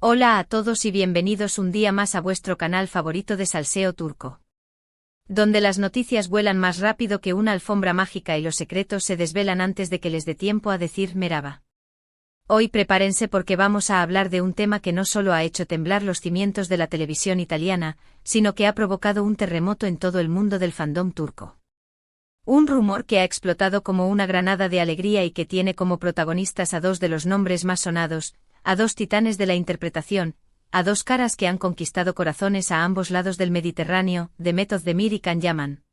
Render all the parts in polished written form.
Hola a todos y bienvenidos un día más a vuestro canal favorito de salseo turco. Donde las noticias vuelan más rápido que una alfombra mágica y los secretos se desvelan antes de que les dé tiempo a decir merhaba. Hoy prepárense porque vamos a hablar de un tema que no solo ha hecho temblar los cimientos de la televisión italiana, sino que ha provocado un terremoto en todo el mundo del fandom turco. Un rumor que ha explotado como una granada de alegría y que tiene como protagonistas a dos de los nombres más sonados, a dos titanes de la interpretación, a dos caras que han conquistado corazones a ambos lados del Mediterráneo, Demet Özdemir y Can Yaman.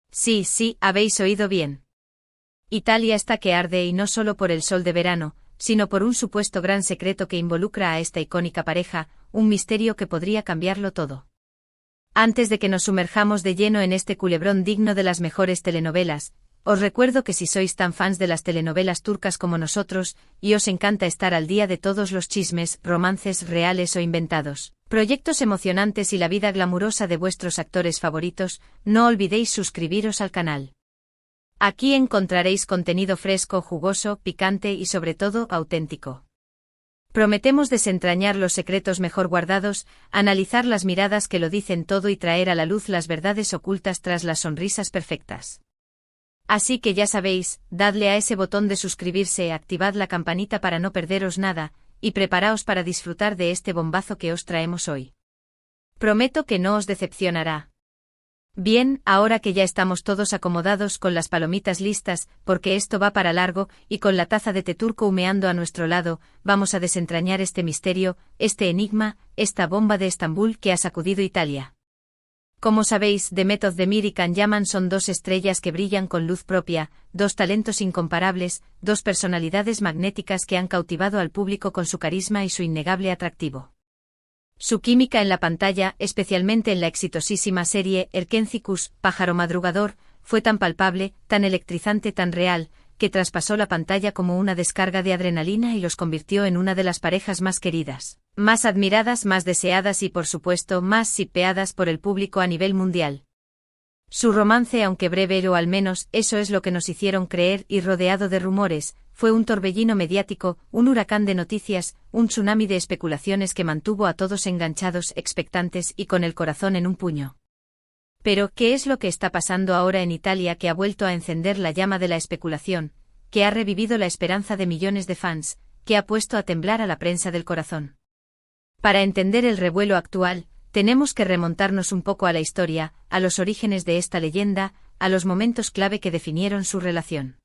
Sí, habéis oído bien. Italia está que arde y no solo por el sol de verano, sino por un supuesto gran secreto que involucra a esta icónica pareja, un misterio que podría cambiarlo todo. Antes de que nos sumerjamos de lleno en este culebrón digno de las mejores telenovelas, os recuerdo que si sois tan fans de las telenovelas turcas como nosotros, y os encanta estar al día de todos los chismes, romances reales o inventados, proyectos emocionantes y la vida glamurosa de vuestros actores favoritos, no olvidéis suscribiros al canal. Aquí encontraréis contenido fresco, jugoso, picante y sobre todo auténtico. Prometemos desentrañar los secretos mejor guardados, analizar las miradas que lo dicen todo y traer a la luz las verdades ocultas tras las sonrisas perfectas. Así que ya sabéis, dadle a ese botón de suscribirse, activad la campanita para no perderos nada, y preparaos para disfrutar de este bombazo que os traemos hoy. Prometo que no os decepcionará. Bien, ahora que ya estamos todos acomodados con las palomitas listas, porque esto va para largo, y con la taza de té turco humeando a nuestro lado, vamos a desentrañar este misterio, este enigma, esta bomba de Estambul que ha sacudido Italia. Como sabéis, Demet Özdemir y Can Yaman son dos estrellas que brillan con luz propia, dos talentos incomparables, dos personalidades magnéticas que han cautivado al público con su carisma y su innegable atractivo. Su química en la pantalla, especialmente en la exitosísima serie Erkencikus, Pájaro Madrugador, fue tan palpable, tan electrizante, tan real, que traspasó la pantalla como una descarga de adrenalina y los convirtió en una de las parejas más queridas, más admiradas, más deseadas y por supuesto más shippeadas por el público a nivel mundial. Su romance, aunque breve o al menos eso es lo que nos hicieron creer y rodeado de rumores, fue un torbellino mediático, un huracán de noticias, un tsunami de especulaciones que mantuvo a todos enganchados, expectantes y con el corazón en un puño. Pero, ¿qué es lo que está pasando ahora en Italia que ha vuelto a encender la llama de la especulación, que ha revivido la esperanza de millones de fans, que ha puesto a temblar a la prensa del corazón? Para entender el revuelo actual, tenemos que remontarnos un poco a la historia, a los orígenes de esta leyenda, a los momentos clave que definieron su relación.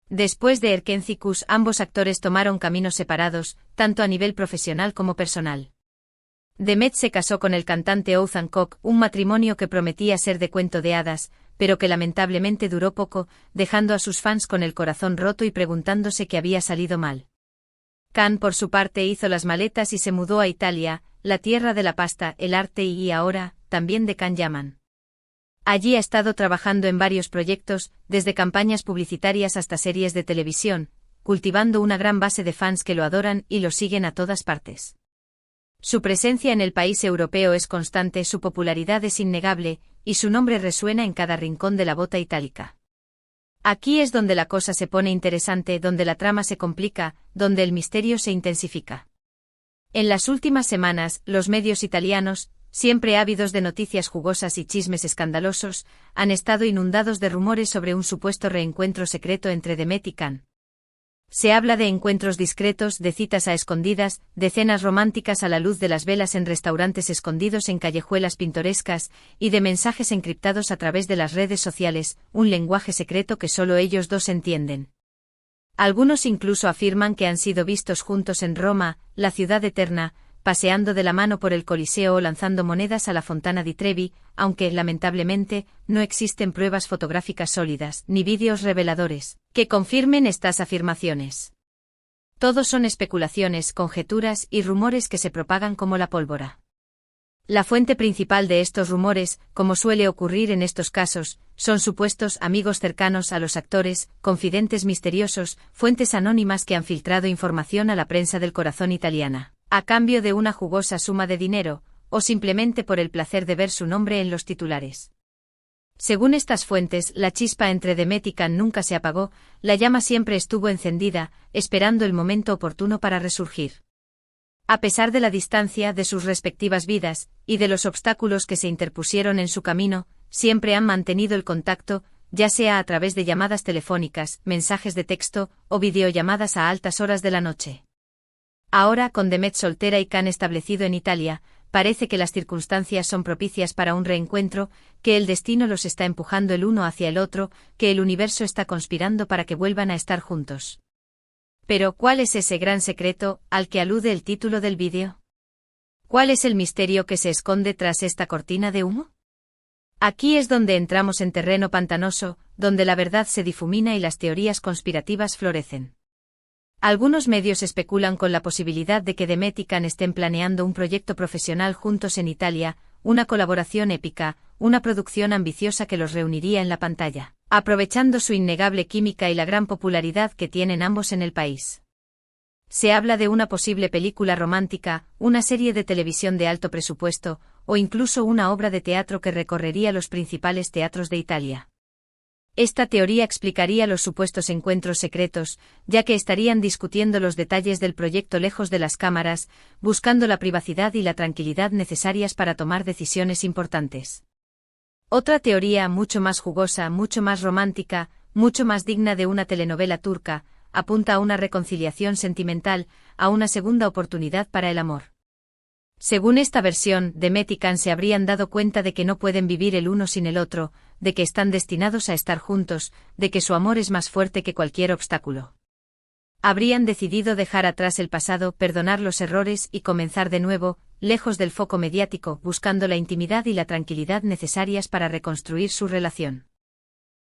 Después de Erkencikus, ambos actores tomaron caminos separados, tanto a nivel profesional como personal. Demet se casó con el cantante Oğuzhan Koç, un matrimonio que prometía ser de cuento de hadas, pero que lamentablemente duró poco, dejando a sus fans con el corazón roto y preguntándose qué había salido mal. Can, por su parte, hizo las maletas y se mudó a Italia, la tierra de la pasta, el arte y ahora, también de Can Yaman. Allí ha estado trabajando en varios proyectos, desde campañas publicitarias hasta series de televisión, cultivando una gran base de fans que lo adoran y lo siguen a todas partes. Su presencia en el país europeo es constante, su popularidad es innegable, y su nombre resuena en cada rincón de la bota itálica. Aquí es donde la cosa se pone interesante, donde la trama se complica, donde el misterio se intensifica. En las últimas semanas, los medios italianos, siempre ávidos de noticias jugosas y chismes escandalosos, han estado inundados de rumores sobre un supuesto reencuentro secreto entre Demet y Can. Se habla de encuentros discretos, de citas a escondidas, de cenas románticas a la luz de las velas en restaurantes escondidos en callejuelas pintorescas, y de mensajes encriptados a través de las redes sociales, un lenguaje secreto que solo ellos dos entienden. Algunos incluso afirman que han sido vistos juntos en Roma, la ciudad eterna, paseando de la mano por el Coliseo o lanzando monedas a la Fontana di Trevi, aunque, lamentablemente, no existen pruebas fotográficas sólidas, ni vídeos reveladores, que confirmen estas afirmaciones. Todos son especulaciones, conjeturas y rumores que se propagan como la pólvora. La fuente principal de estos rumores, como suele ocurrir en estos casos, son supuestos amigos cercanos a los actores, confidentes misteriosos, fuentes anónimas que han filtrado información a la prensa del corazón italiana, a cambio de una jugosa suma de dinero, o simplemente por el placer de ver su nombre en los titulares. Según estas fuentes, la chispa entre Demet y Can nunca se apagó, la llama siempre estuvo encendida, esperando el momento oportuno para resurgir. A pesar de la distancia de sus respectivas vidas, y de los obstáculos que se interpusieron en su camino, siempre han mantenido el contacto, ya sea a través de llamadas telefónicas, mensajes de texto, o videollamadas a altas horas de la noche. Ahora, con Demet soltera y Can establecido en Italia, parece que las circunstancias son propicias para un reencuentro, que el destino los está empujando el uno hacia el otro, que el universo está conspirando para que vuelvan a estar juntos. Pero, ¿cuál es ese gran secreto al que alude el título del vídeo? ¿Cuál es el misterio que se esconde tras esta cortina de humo? Aquí es donde entramos en terreno pantanoso, donde la verdad se difumina y las teorías conspirativas florecen. Algunos medios especulan con la posibilidad de que Demet y Can estén planeando un proyecto profesional juntos en Italia, una colaboración épica, una producción ambiciosa que los reuniría en la pantalla, aprovechando su innegable química y la gran popularidad que tienen ambos en el país. Se habla de una posible película romántica, una serie de televisión de alto presupuesto, o incluso una obra de teatro que recorrería los principales teatros de Italia. Esta teoría explicaría los supuestos encuentros secretos, ya que estarían discutiendo los detalles del proyecto lejos de las cámaras, buscando la privacidad y la tranquilidad necesarias para tomar decisiones importantes. Otra teoría mucho más jugosa, mucho más romántica, mucho más digna de una telenovela turca, apunta a una reconciliación sentimental, a una segunda oportunidad para el amor. Según esta versión, Demet y Can se habrían dado cuenta de que no pueden vivir el uno sin el otro, de que están destinados a estar juntos, de que su amor es más fuerte que cualquier obstáculo. Habrían decidido dejar atrás el pasado, perdonar los errores y comenzar de nuevo, lejos del foco mediático, buscando la intimidad y la tranquilidad necesarias para reconstruir su relación.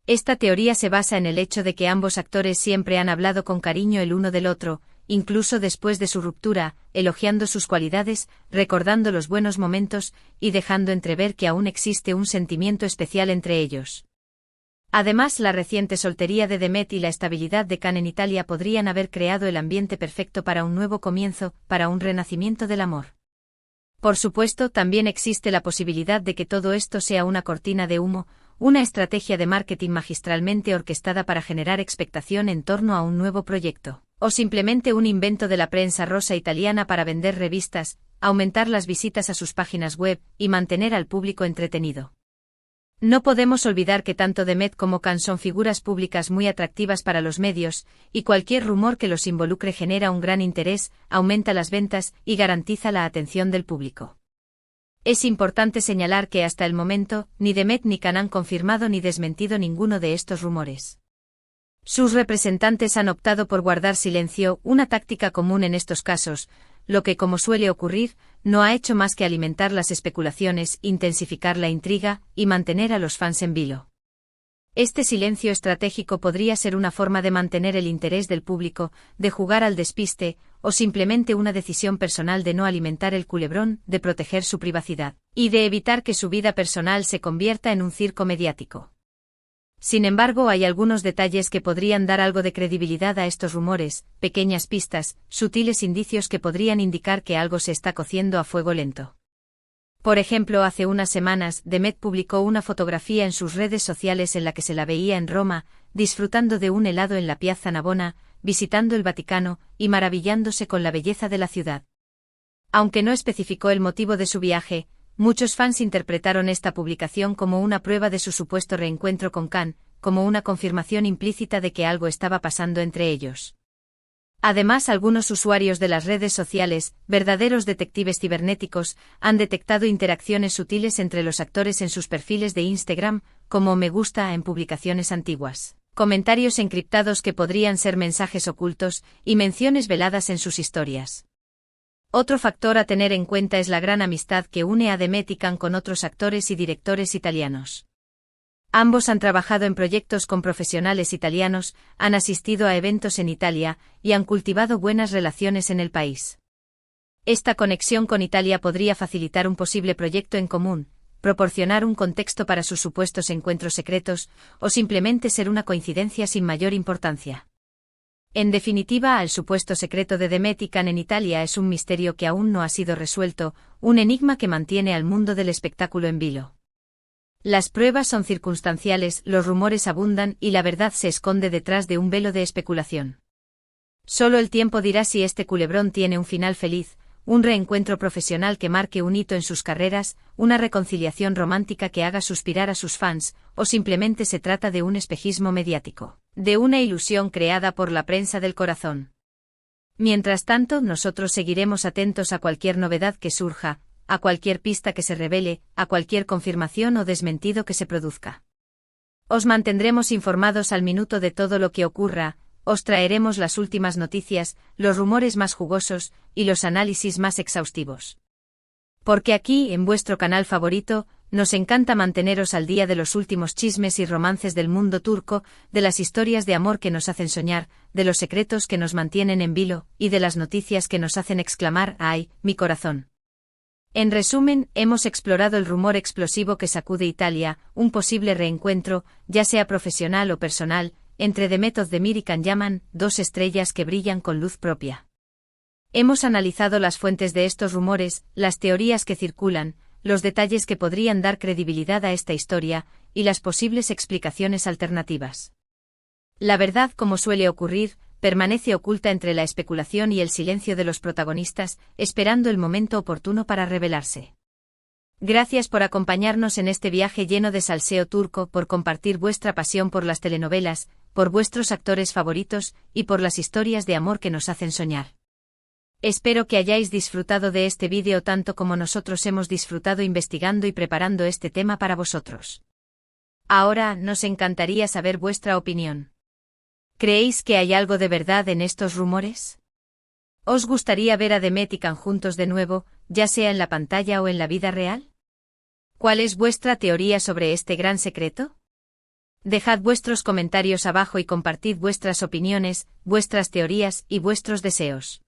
Esta teoría se basa en el hecho de que ambos actores siempre han hablado con cariño el uno del otro, incluso después de su ruptura, elogiando sus cualidades, recordando los buenos momentos, y dejando entrever que aún existe un sentimiento especial entre ellos. Además, la reciente soltería de Demet y la estabilidad de Can en Italia podrían haber creado el ambiente perfecto para un nuevo comienzo, para un renacimiento del amor. Por supuesto, también existe la posibilidad de que todo esto sea una cortina de humo, una estrategia de marketing magistralmente orquestada para generar expectación en torno a un nuevo proyecto, o simplemente un invento de la prensa rosa italiana para vender revistas, aumentar las visitas a sus páginas web y mantener al público entretenido. No podemos olvidar que tanto Demet como Can son figuras públicas muy atractivas para los medios, y cualquier rumor que los involucre genera un gran interés, aumenta las ventas y garantiza la atención del público. Es importante señalar que hasta el momento, ni Demet ni Can han confirmado ni desmentido ninguno de estos rumores. Sus representantes han optado por guardar silencio, una táctica común en estos casos, lo que, como suele ocurrir, no ha hecho más que alimentar las especulaciones, intensificar la intriga y mantener a los fans en vilo. Este silencio estratégico podría ser una forma de mantener el interés del público, de jugar al despiste, o simplemente una decisión personal de no alimentar el culebrón, de proteger su privacidad, y de evitar que su vida personal se convierta en un circo mediático. Sin embargo, hay algunos detalles que podrían dar algo de credibilidad a estos rumores, pequeñas pistas, sutiles indicios que podrían indicar que algo se está cociendo a fuego lento. Por ejemplo, hace unas semanas, Demet publicó una fotografía en sus redes sociales en la que se la veía en Roma, disfrutando de un helado en la Piazza Navona, visitando el Vaticano y maravillándose con la belleza de la ciudad. Aunque no especificó el motivo de su viaje, muchos fans interpretaron esta publicación como una prueba de su supuesto reencuentro con Can, como una confirmación implícita de que algo estaba pasando entre ellos. Además, algunos usuarios de las redes sociales, verdaderos detectives cibernéticos, han detectado interacciones sutiles entre los actores en sus perfiles de Instagram, como me gusta en publicaciones antiguas, comentarios encriptados que podrían ser mensajes ocultos, y menciones veladas en sus historias. Otro factor a tener en cuenta es la gran amistad que une a Demet y Can con otros actores y directores italianos. Ambos han trabajado en proyectos con profesionales italianos, han asistido a eventos en Italia, y han cultivado buenas relaciones en el país. Esta conexión con Italia podría facilitar un posible proyecto en común, proporcionar un contexto para sus supuestos encuentros secretos, o simplemente ser una coincidencia sin mayor importancia. En definitiva, el supuesto secreto de Demet y Can en Italia es un misterio que aún no ha sido resuelto, un enigma que mantiene al mundo del espectáculo en vilo. Las pruebas son circunstanciales, los rumores abundan y la verdad se esconde detrás de un velo de especulación. Solo el tiempo dirá si este culebrón tiene un final feliz, un reencuentro profesional que marque un hito en sus carreras, una reconciliación romántica que haga suspirar a sus fans, o simplemente se trata de un espejismo mediático, de una ilusión creada por la prensa del corazón. Mientras tanto, nosotros seguiremos atentos a cualquier novedad que surja, a cualquier pista que se revele, a cualquier confirmación o desmentido que se produzca. Os mantendremos informados al minuto de todo lo que ocurra, os traeremos las últimas noticias, los rumores más jugosos, y los análisis más exhaustivos. Porque aquí, en vuestro canal favorito, nos encanta manteneros al día de los últimos chismes y romances del mundo turco, de las historias de amor que nos hacen soñar, de los secretos que nos mantienen en vilo, y de las noticias que nos hacen exclamar ¡ay, mi corazón! En resumen, hemos explorado el rumor explosivo que sacude Italia, un posible reencuentro, ya sea profesional o personal, entre Demet Özdemir y Can Yaman, dos estrellas que brillan con luz propia. Hemos analizado las fuentes de estos rumores, las teorías que circulan, los detalles que podrían dar credibilidad a esta historia, y las posibles explicaciones alternativas. La verdad, como suele ocurrir, permanece oculta entre la especulación y el silencio de los protagonistas, esperando el momento oportuno para revelarse. Gracias por acompañarnos en este viaje lleno de salseo turco, por compartir vuestra pasión por las telenovelas, por vuestros actores favoritos, y por las historias de amor que nos hacen soñar. Espero que hayáis disfrutado de este vídeo tanto como nosotros hemos disfrutado investigando y preparando este tema para vosotros. Ahora, nos encantaría saber vuestra opinión. ¿Creéis que hay algo de verdad en estos rumores? ¿Os gustaría ver a Demet y Can juntos de nuevo, ya sea en la pantalla o en la vida real? ¿Cuál es vuestra teoría sobre este gran secreto? Dejad vuestros comentarios abajo y compartid vuestras opiniones, vuestras teorías y vuestros deseos.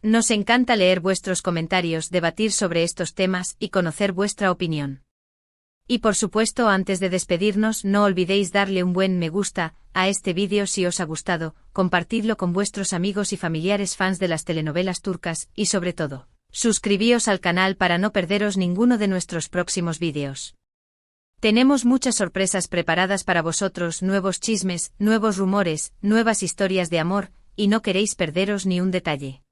Nos encanta leer vuestros comentarios, debatir sobre estos temas y conocer vuestra opinión. Y por supuesto, antes de despedirnos, no olvidéis darle un buen me gusta a este vídeo si os ha gustado, compartidlo con vuestros amigos y familiares fans de las telenovelas turcas, y sobre todo, suscribíos al canal para no perderos ninguno de nuestros próximos vídeos. Tenemos muchas sorpresas preparadas para vosotros, nuevos chismes, nuevos rumores, nuevas historias de amor, y no queréis perderos ni un detalle.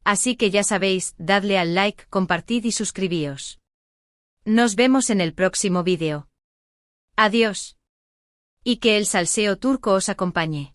Así que ya sabéis, dadle al like, compartid y suscribíos. Nos vemos en el próximo vídeo. Adiós. Y que el salseo turco os acompañe.